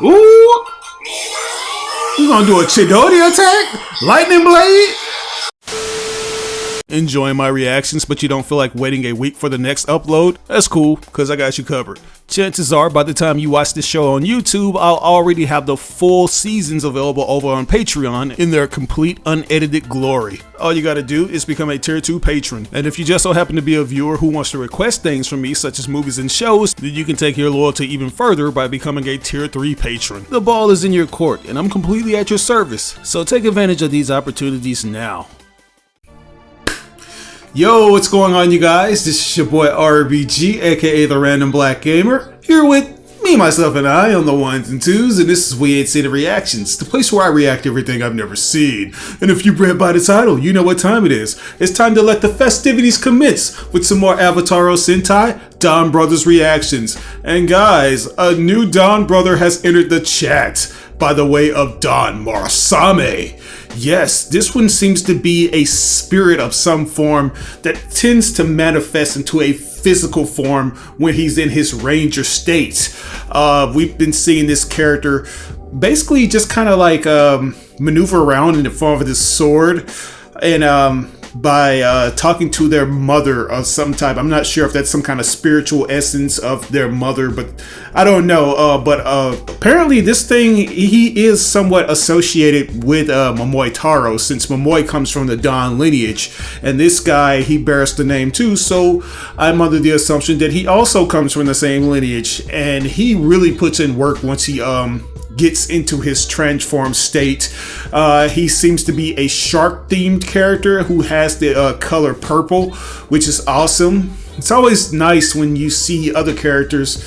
Ooh! You gonna do a Chidori attack? Lightning blade? Enjoying my reactions, but you don't feel like waiting a week for the next upload? That's cool, because I got you covered. Chances are, by the time you watch this show on YouTube, I'll already have the full seasons available over on Patreon in their complete unedited glory. All you gotta do is become a tier 2 patron. And if you just so happen to be a viewer who wants to request things from me, such as movies and shows, then you can take your loyalty even further by becoming a tier 3 patron. The ball is in your court, and I'm completely at your service. So take advantage of these opportunities now. Yo, what's going on, you guys? This is your boy RBG, aka the Random Black Gamer, here with me, myself, and I on the ones and twos, and this is We Ain't Seen the Reactions, the place where I react to everything I've never seen. And if you read by the title, you know what time it is. It's time to let the festivities commence with some more Avataro Sentai Donbrothers reactions. And guys, a new Don brother has entered the chat by the way of Don Marsame. Yes, this one seems to be a spirit of some form that tends to manifest into a physical form when he's in his ranger state. We've been seeing this character basically just kind of like maneuver around in the form of this sword, and by talking to their mother of some type. I'm not sure if that's some kind of spiritual essence of their mother, but I don't know. But apparently this thing, he is somewhat associated with Momotaro, since Momoi comes from the Don lineage, and this guy, he bears the name too, so I'm under the assumption that he also comes from the same lineage, and he really puts in work once he gets into his transformed state. He seems to be a shark themed character who has the color purple, which is awesome. It's always nice when you see other characters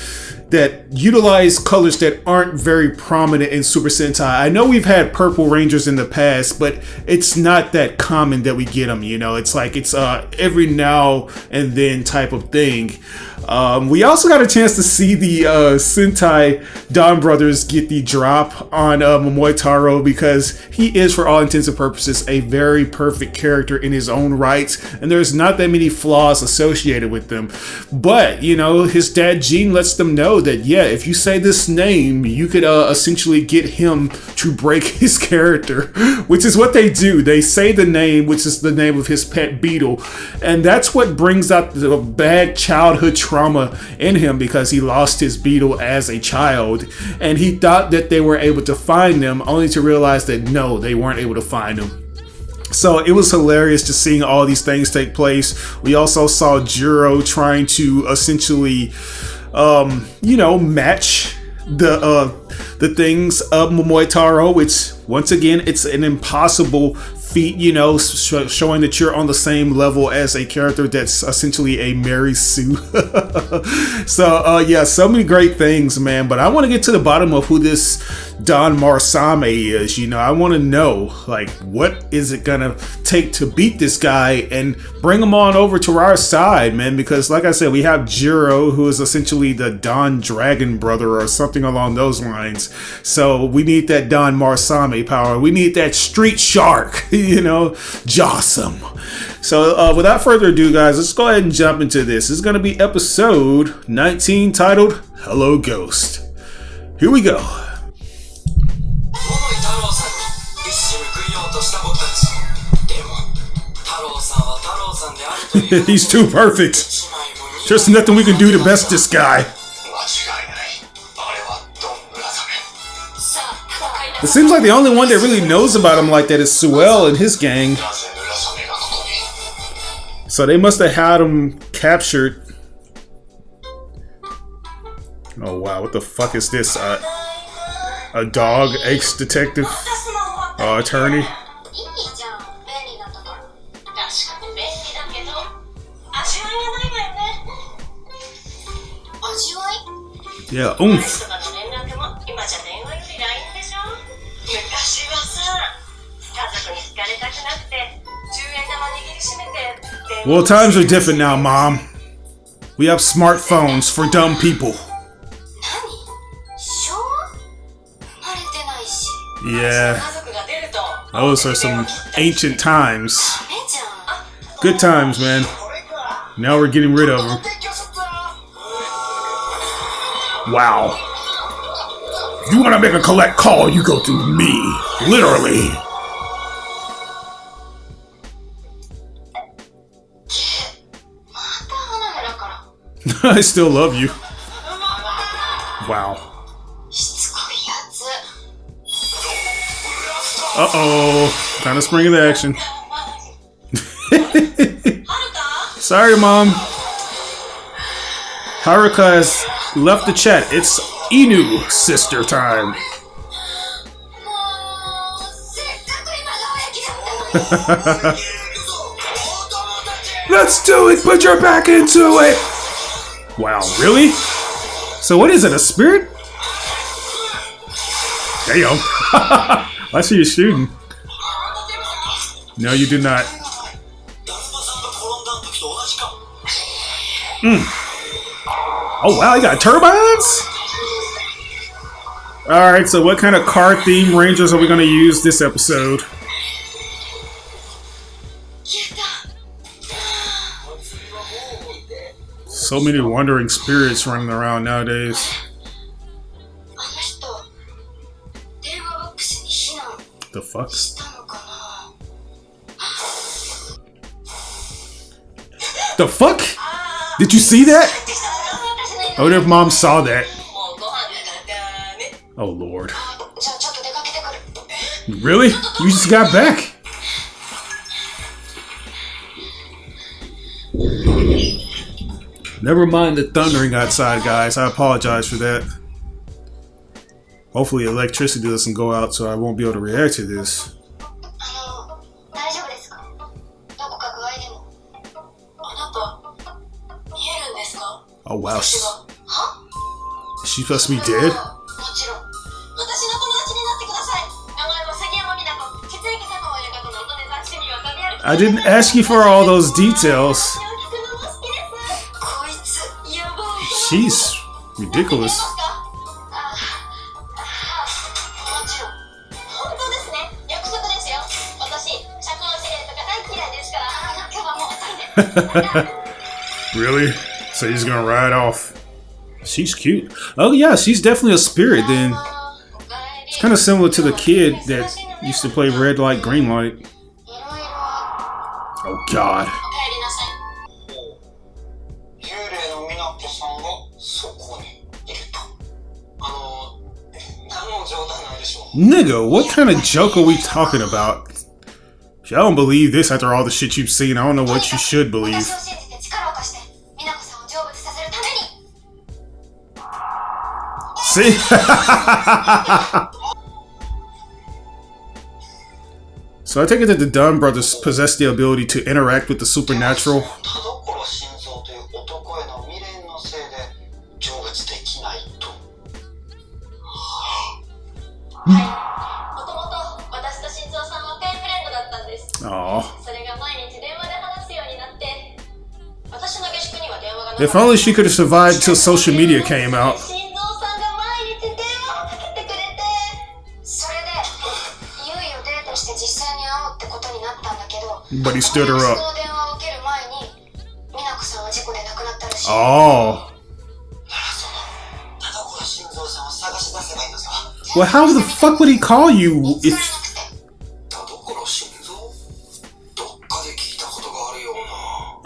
that utilize colors that aren't very prominent in Super Sentai. I know we've had purple rangers in the past, but it's not that common that we get them, you know. It's like it's every now and then type of thing. We also got a chance to see the Sentai Donbrothers get the drop on Momotaro, because he is, for all intents and purposes, a very perfect character in his own right, and there's not that many flaws associated with them. But, you know, his dad Gene lets them know that, yeah, if you say this name, you could essentially get him to break his character, which is what they do. They say the name, which is the name of his pet beetle, and that's what brings out the bad childhood trauma in him, because he lost his beetle as a child, and he thought that they were able to find them, only to realize that no, they weren't able to find him. So it was hilarious just seeing all these things take place. We also saw Jiro trying to essentially you know, match the things of Momotaro, which once again, it's an impossible feat, you know, showing that you're on the same level as a character that's essentially a Mary Sue. So yeah, so many great things, man. But I want to get to the bottom of who this Don Marsame is. You know, I want to know, like, what is it gonna take to beat this guy and bring him on over to our side, man? Because like I said, we have Jiro, who is essentially the Don Dragon brother or something along those lines. So we need that Don Marsame power. We need that street shark, you know, Jossum. So without further ado, guys, let's go ahead and jump into this. This is going to be episode 19, titled Hello Ghost. Here we go. He's too perfect. There's nothing we can do to best this guy. It seems like the only one that really knows about him like that is Suel and his gang. So they must have had him captured. Oh wow, what the fuck is this? A dog, ex-detective, attorney? Yeah, oomph. Well, times are different now, Mom. We have smartphones for dumb people. Yeah, those are some ancient times. Good times, man. Now we're getting rid of him. Wow. If you want to make a collect call, you go through me. Literally. I still love you. Wow. Uh-oh. Kind of spring into action. Sorry, Mom. Haruka has left the chat. It's Inu sister time. Let's do it! Put your back into it! Wow, really? So what is it, a spirit? Damn. I see you shooting. No, you did not. Oh wow, you got turbines? Alright, so what kind of car theme rangers are we going to use this episode? So many wandering spirits running around nowadays. The fuck? The fuck? Did you see that? I wonder if Mom saw that. Oh lord. Really? You just got back? Never mind the thundering outside, guys. I apologize for that. Hopefully electricity doesn't go out so I won't be able to react to this. Oh wow. She's supposed to be dead? I didn't ask you for all those details. She's ridiculous. Really? So he's gonna ride off. She's cute. Oh yeah, she's definitely a spirit then. It's kind of similar to the kid that used to play red light, green light. Oh god. Nigga, what kind of joke are we talking about? If y'all don't believe this after all the shit you've seen, I don't know what you should believe. See? So I take it that the Donbrothers possess the ability to interact with the supernatural. If only she could have survived till social media came out. But he stood her up. Oh. Well, how the fuck would he call you if...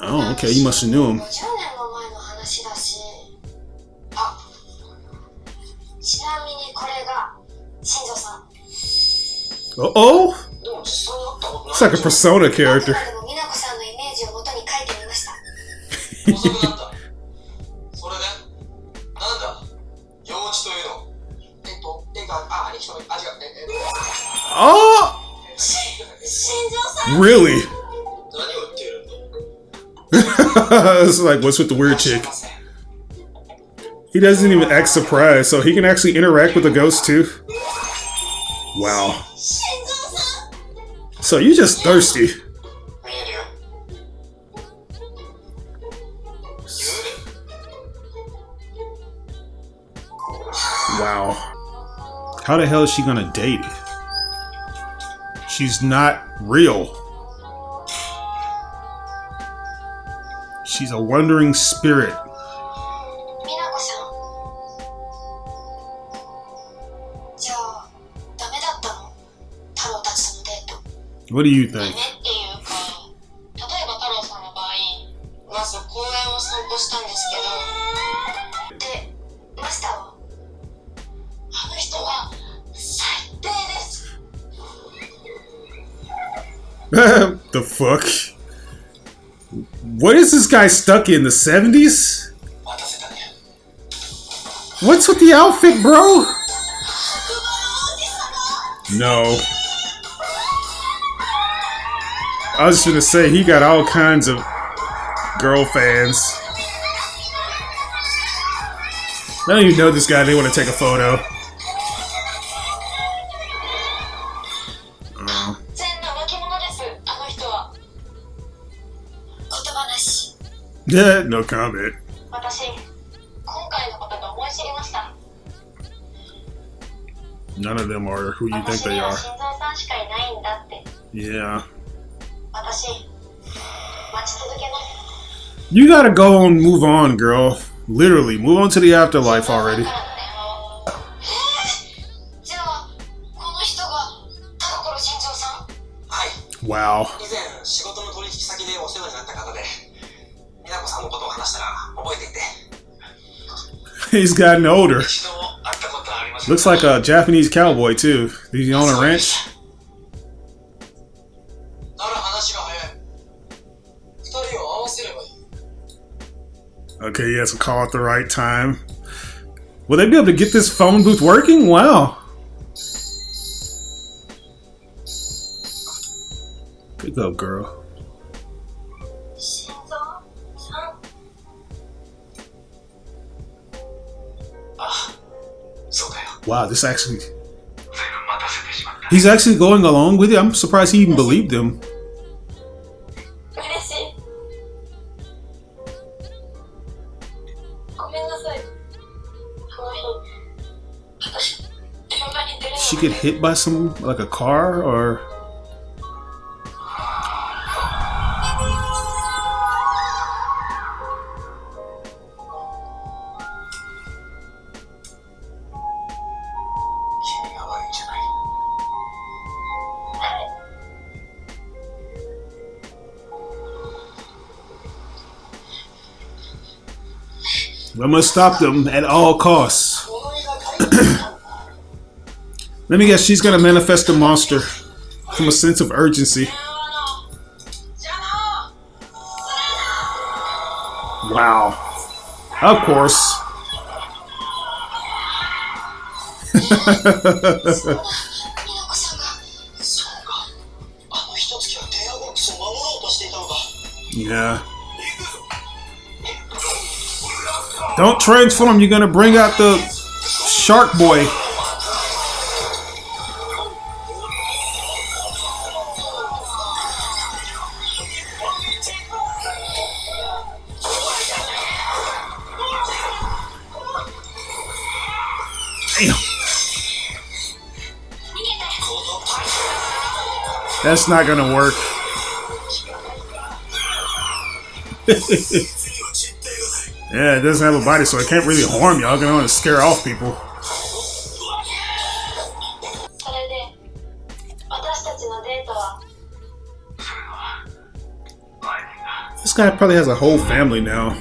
Oh, okay, you must have knew him. Uh-oh? It's like a Persona character. Oh! Really? It's like, what's with the weird chick? He doesn't even act surprised, so he can actually interact with the ghost too. Wow. So you're just thirsty. Wow. How the hell is she gonna date? She's not real. She's a wandering spirit. What do you think? The fuck? What is this guy stuck in the 70s? What's with the outfit, bro? No. I was just gonna say, he got all kinds of girl fans. I don't even know this guy, they want to take a photo. Yeah, no comment. None of them are who you think they are. Yeah. You gotta go and move on, girl. Literally, move on to the afterlife already. Wow. He's gotten older. Looks like a Japanese cowboy too. Is he on a ranch? Okay, he has a call at the right time. Will they be able to get this phone booth working? Wow. Good go, girl. Wow, this actually... He's actually going along with it. I'm surprised he even believed him. She get hit by some, like a car, or... I must stop them at all costs. Let me guess, she's gonna manifest a monster from a sense of urgency. Wow. Of course. Yeah. Don't transform, you're gonna bring out the shark boy. Damn. That's not gonna work. Yeah, it doesn't have a body, so it can't really harm y'all. It can only scare off people. This guy probably has a whole family now.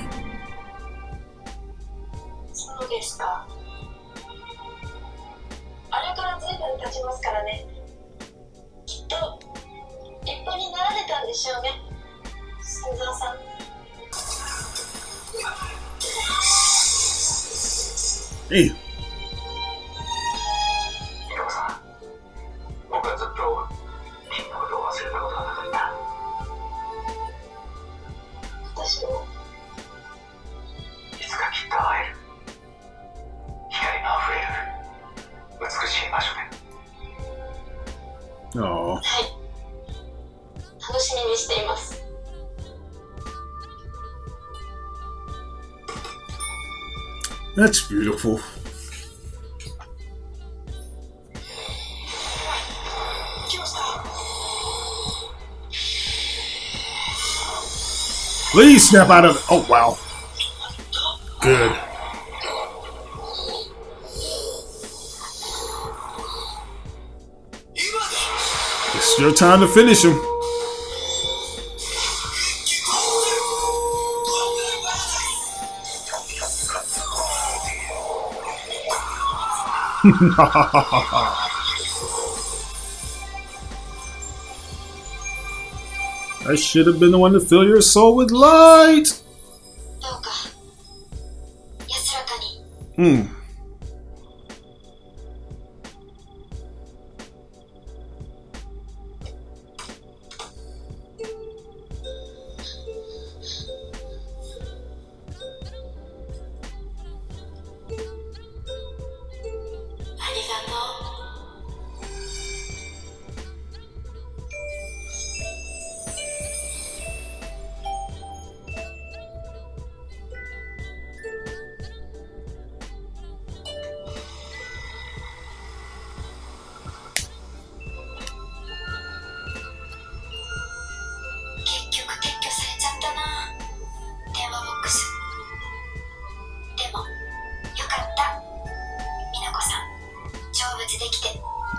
Hey. Oh. That's beautiful. Please snap out of it. Oh, wow. Good. It's your time to finish him. I should have been the one to fill your soul with light. Hmm.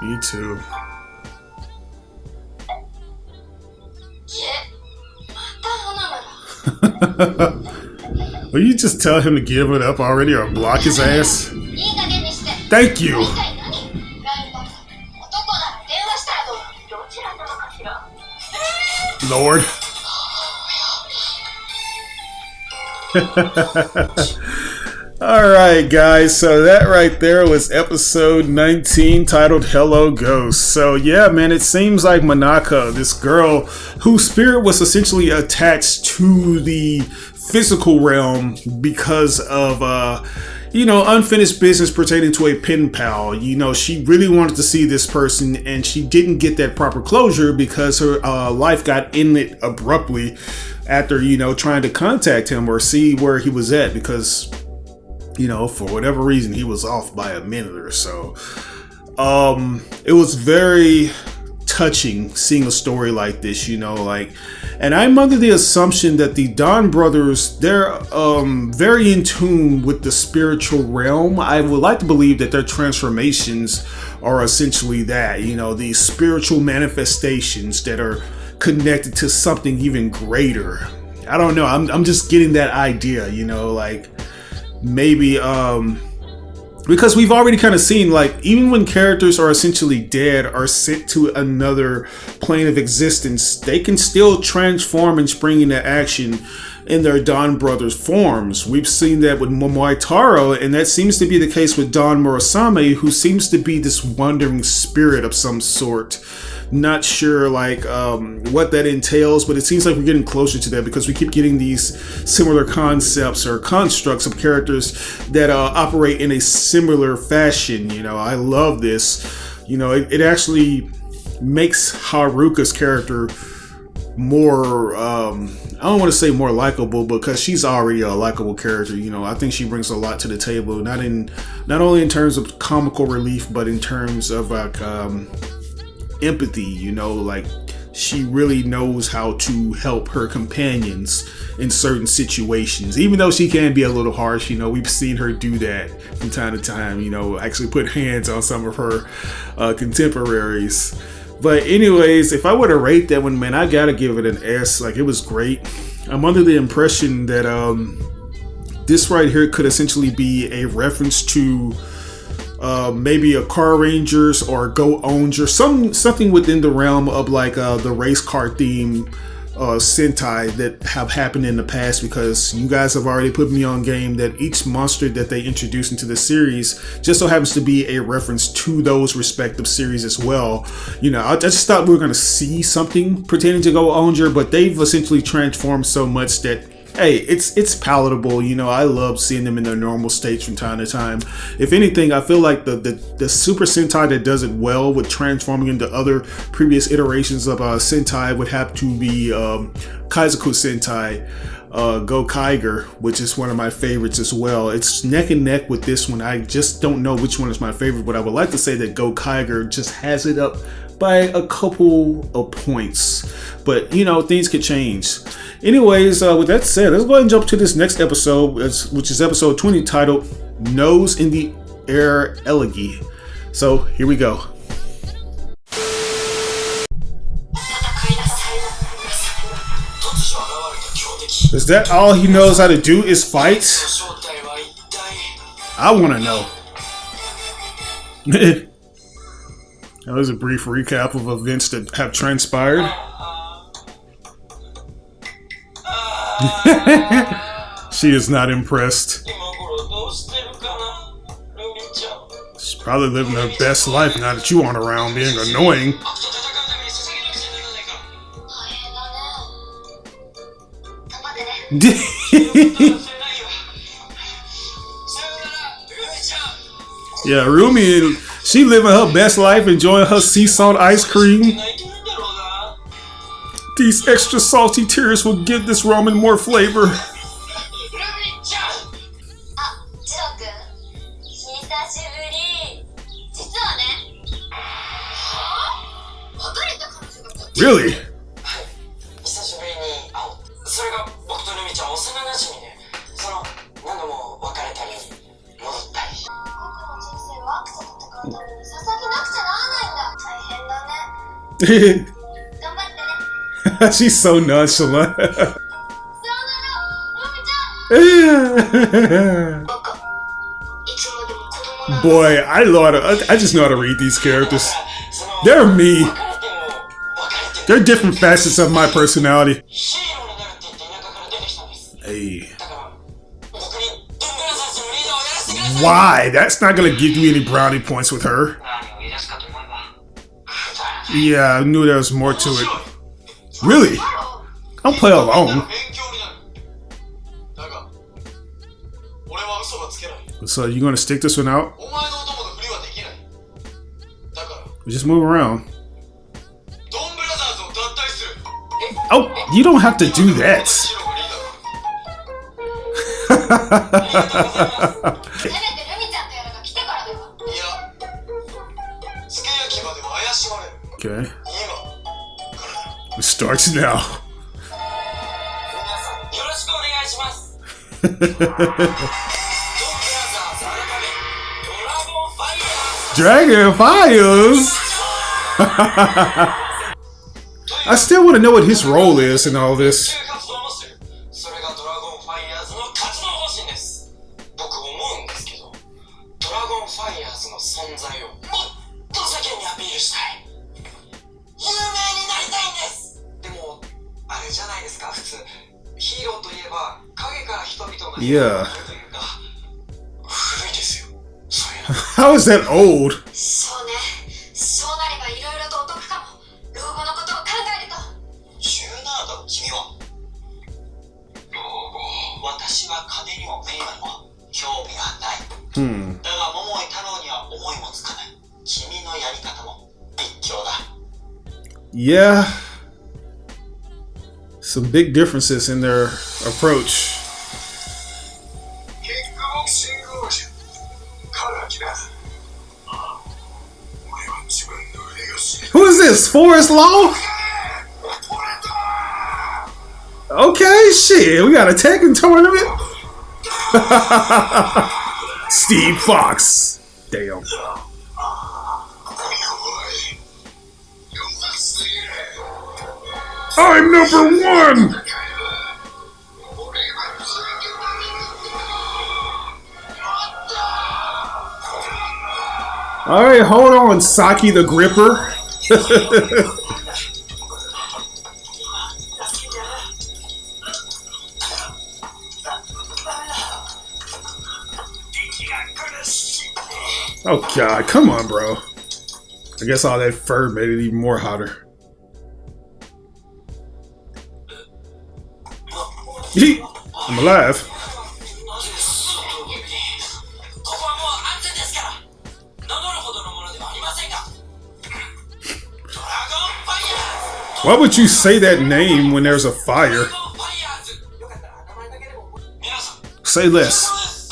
Me too. Will you just tell him to give it up already or block his ass? Thank you. Lord. Alright guys, so that right there was episode 19 titled Hello Ghost. So yeah man, it seems like Manaka, this girl whose spirit was essentially attached to the physical realm because of unfinished business pertaining to a pen pal. She really wanted to see this person and she didn't get that proper closure because her life got ended abruptly after, trying to contact him or see where he was at because for whatever reason, he was off by a minute or so. It was very touching seeing a story like this, and I'm under the assumption that the Donbrothers, they're very in tune with the spiritual realm. I would like to believe that their transformations are essentially that, these spiritual manifestations that are connected to something even greater. I don't know. I'm just getting that idea, maybe because we've already kind of seen even when characters are essentially dead or sent to another plane of existence, they can still transform and spring into action in their Donbrothers forms. We've seen that with Momoitaro, and that seems to be the case with Don Murasame, who seems to be this wandering spirit of some sort. Not sure what that entails, but it seems like we're getting closer to that because we keep getting these similar concepts or constructs of characters that operate in a similar fashion. I love this. It actually makes Haruka's character more I don't want to say more likable because she's already a likable character. I think she brings a lot to the table, not only in terms of comical relief, but in terms of empathy. She really knows how to help her companions in certain situations, even though she can be a little harsh. We've seen her do that from time to time, actually put hands on some of her contemporaries. But anyways, if I were to rate that one, man, I gotta give it an S. It was great. I'm under the impression that this right here could essentially be a reference to maybe a Car Rangers or Go Onger, something within the realm of the race car theme Sentai that have happened in the past, because you guys have already put me on game that each monster that they introduce into the series just so happens to be a reference to those respective series as well. I just thought we were going to see something pertaining to Go Onger, but they've essentially transformed so much that hey, it's palatable. I love seeing them in their normal states from time to time. If anything, I feel like the Super Sentai that does it well with transforming into other previous iterations of Sentai would have to be Kaizoku Sentai Go Kaiger, which is one of my favorites as well. It's neck and neck with this one. I just don't know which one is my favorite, but I would like to say that Go Kaiger just has it up by a couple of points. But, you know, things could change. Anyways, with that said, let's go ahead and jump to this next episode, which is episode 20, titled Nose in the Air Elegy. So, here we go. Is that all he knows how to do is fight? I want to know. That was a brief recap of events that have transpired. She is not impressed. She's probably living her best life now that you aren't around being annoying. Yeah, Rumi, she living her best life, enjoying her sea salt ice cream. These extra salty tears will give this ramen more flavor. Really? She's so nonchalant. Boy, I just know how to read these characters. They're me. They're different facets of my personality. Hey. Why? That's not gonna give you any brownie points with her. Yeah, I knew there was more to it. Really? Don't play alone. So you gonna stick this one out? Just move around. Oh, you don't have to do that. Okay. It starts now. Dragon Fires? I still want to know what his role is in all this. Yeah. How is that old? Yeah. Some big differences in their approach. Who is this? Forest Law? Okay, shit. We got a Tekken tournament? Steve Fox. Damn. I'm number one! Alright, hold on, Saki the Gripper. Oh god, come on, bro. I guess all that fur made it even more hotter. I'm alive. Why would you say that name when there's a fire? Say less.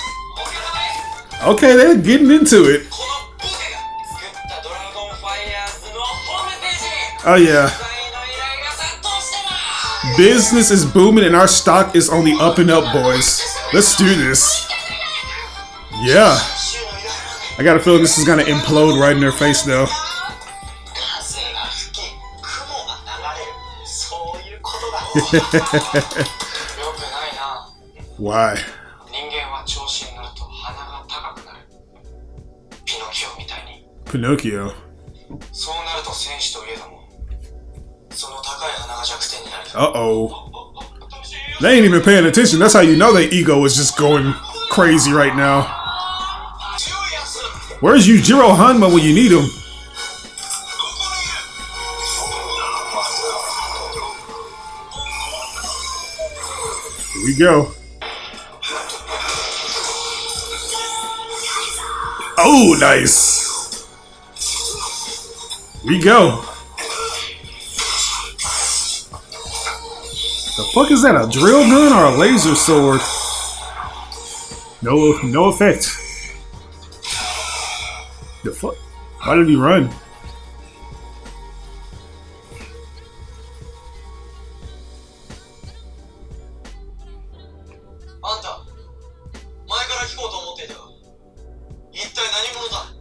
Okay, they're getting into it. Oh yeah. Business is booming and our stock is only up and up, boys. Let's do this. Yeah. I got a feeling this is gonna implode right in their face though. Why? Pinocchio. Uh-oh. They ain't even paying attention. That's how you know their ego is just going crazy right now. Where's Yujiro Hanma when you need him? Here we go. Oh, nice. Here we go. The fuck is that? A drill gun or a laser sword? No effect. The fuck? Why did he run?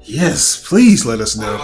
Yes, please let us know.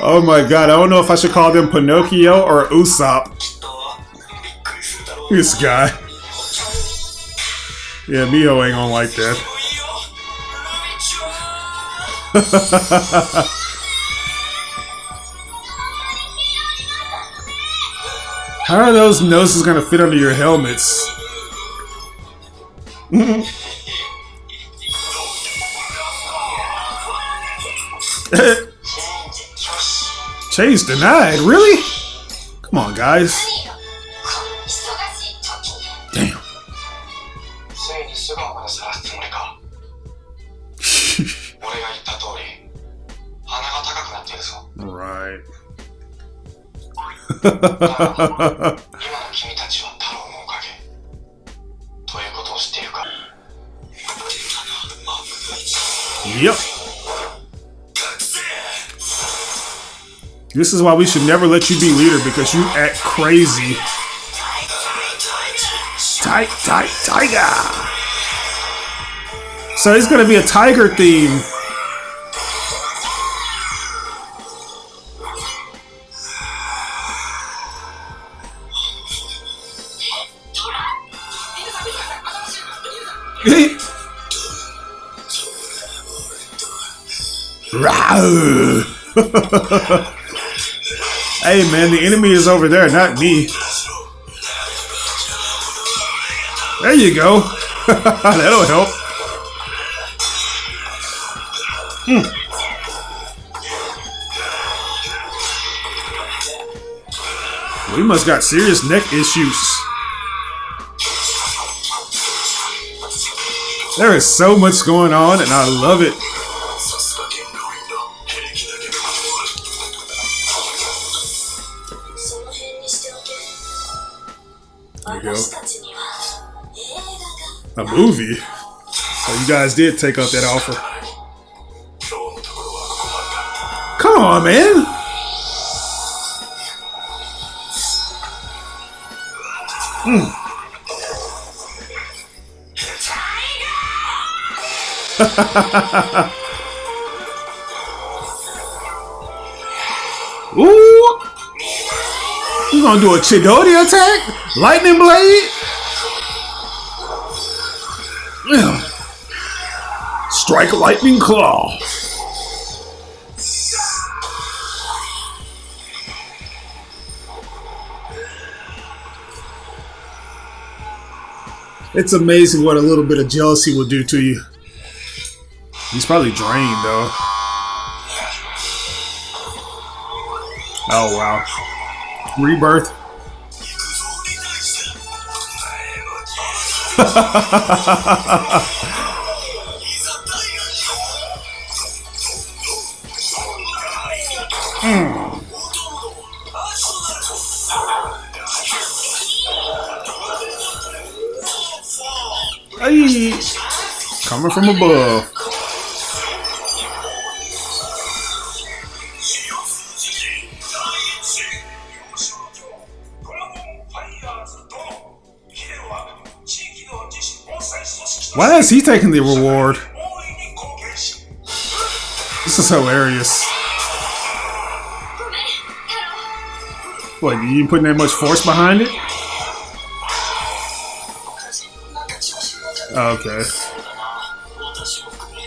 Oh my god, I don't know if I should call them Pinocchio or Usopp. This guy. Yeah, Miho ain't gonna like that. How are those noses gonna fit under your helmets? Chase denied, really? Come on, guys. Damn. Right. Yep. This is why we should never let you be leader, because you act crazy. Tiger. So it's gonna be a tiger theme. Hey man, the enemy is over there, not me. There you go. That'll help. We must got serious neck issues. There is so much going on and I love it. There you go. A movie? So you guys did take up that offer. Come on, man! Ooh! You gonna do a Chidori attack? Lightning blade? Strike lightning claw. It's amazing what a little bit of jealousy will do to you. He's probably drained though. Oh wow. Rebirth. Hey, coming from above. Why is he taking the reward? This is hilarious. What, you putting that much force behind it? Okay.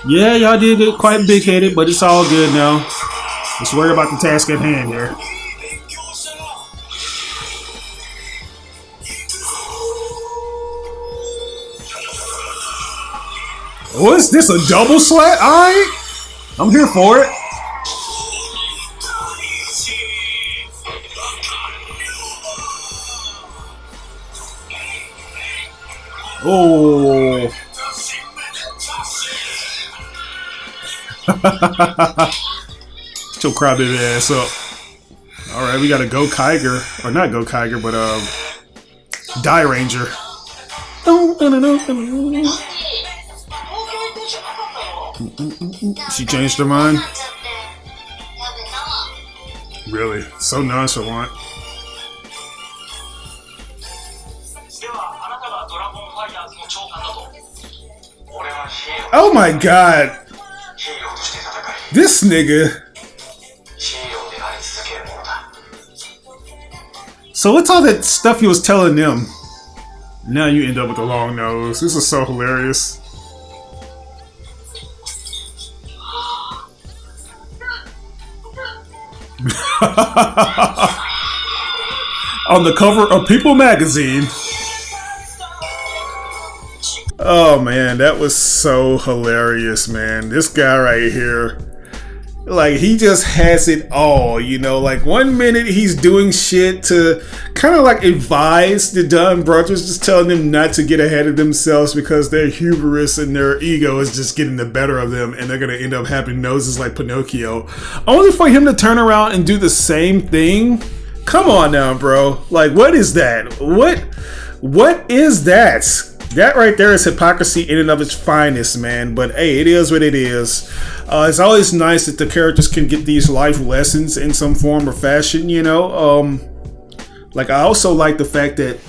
Yeah, y'all did get quite big-headed, but it's all good now. Let's worry about the task at hand here. What's this, a double slap? Alright. I'm here for it. Oh. Get your crybaby ass up. Alright, we got a Go Kiger. Or not Go Kiger, but Die Ranger. She changed her mind? Really? So nonchalant. Oh my god! This nigga. So what's all that stuff he was telling them? Now you end up with a long nose. This is so hilarious. On the cover of People magazine. Oh man, that was so hilarious, man. This guy right here, like, he just has it all, you know. Like, one minute he's doing shit to kind of like advise the Donbrothers, just telling them not to get ahead of themselves because their hubris and their ego is just getting the better of them, and they're gonna end up having noses like Pinocchio. Only for him to turn around and do the same thing. Come on now, bro. Like, what is that? What is that? That right there is hypocrisy in and of its finest, man. But hey, it is what it is. It's always nice that the characters can get these life lessons in some form or fashion, you know. Like, I also like the fact that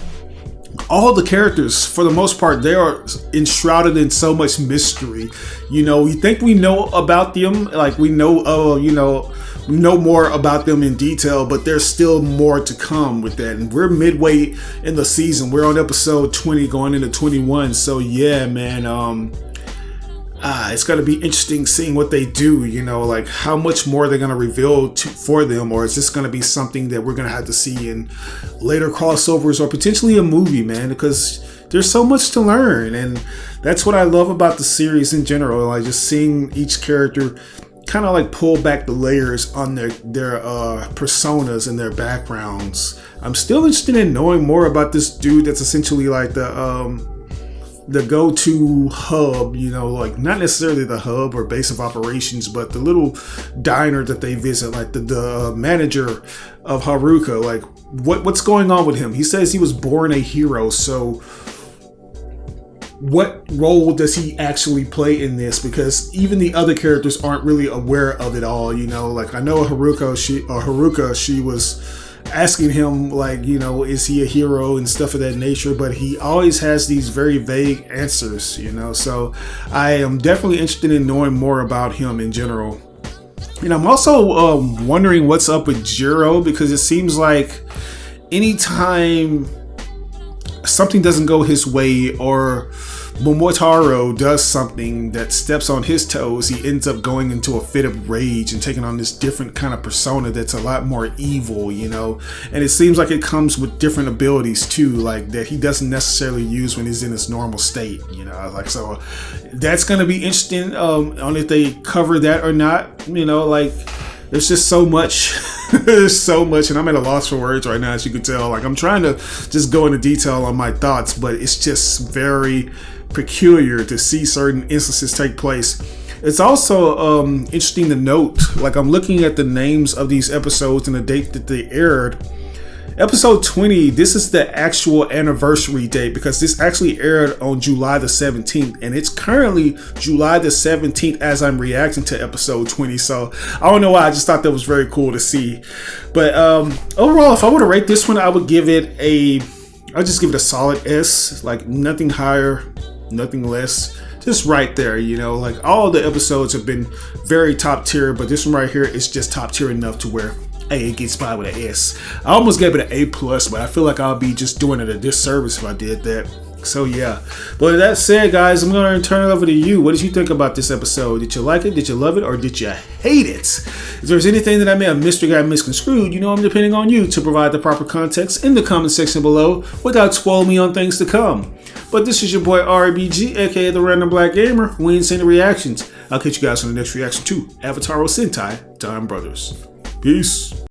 all the characters, for the most part, they are enshrouded in so much mystery. You know, we think we know about them, like we know, we know more about them in detail, but there's still more to come with that. And we're midway in the season. We're on episode 20 going into 21. So yeah, man, it's going to be interesting seeing what they do, you know, like how much more they're going to reveal for them, or is this going to be something that we're going to have to see in later crossovers or potentially a movie, man, because there's so much to learn. And that's what I love about the series in general, like just seeing each character kind of like pull back the layers on their personas and their backgrounds. I'm still interested in knowing more about this dude that's essentially like the go-to hub, you know, like not necessarily the hub or base of operations, but the little diner that they visit, like the manager of Haruka. Like what's going on with him? He says he was born a hero, so what role does he actually play in this? Because even the other characters aren't really aware of it all, you know. Like I know Haruka, she was asking him, like, you know, is he a hero and stuff of that nature, but he always has these very vague answers, you know. So I am definitely interested in knowing more about him in general. And I'm also wondering what's up with Jiro, because it seems like anytime something doesn't go his way or Momotaro does something that steps on his toes, he ends up going into a fit of rage and taking on this different kind of persona that's a lot more evil, you know. And it seems like it comes with different abilities too, like that he doesn't necessarily use when he's in his normal state, you know. Like, so that's going to be interesting on if they cover that or not, you know. Like, there's just so much There's so much, and I'm at a loss for words right now, as you can tell. Like, I'm trying to just go into detail on my thoughts, but it's just very peculiar to see certain instances take place. It's also interesting to note, like, I'm looking at the names of these episodes and the date that they aired. Episode 20, this is the actual anniversary date because this actually aired on July the 17th, and it's currently July the 17th as I'm reacting to episode 20. So I don't know why, I just thought that was very cool to see. But overall, if I were to rate this one, I would give it I'll just give it a solid S. Like, nothing higher, nothing less. Just right there, you know, like, all the episodes have been very top tier, but this one right here is just top tier enough to where, hey, it gets by with an S. I almost gave it an A+, but I feel like I'll be just doing it a disservice if I did that. So yeah. But with that said, guys, I'm going to turn it over to you. What did you think about this episode? Did you like it? Did you love it? Or did you hate it? If there's anything that I may have missed or got misconstrued, you know I'm depending on you to provide the proper context in the comment section below without spoiling me on things to come. But this is your boy RBG, aka the Random Black Gamer. We ain't seen the reactions. I'll catch you guys on the next reaction to Avataro Sentai Donbrothers. Peace.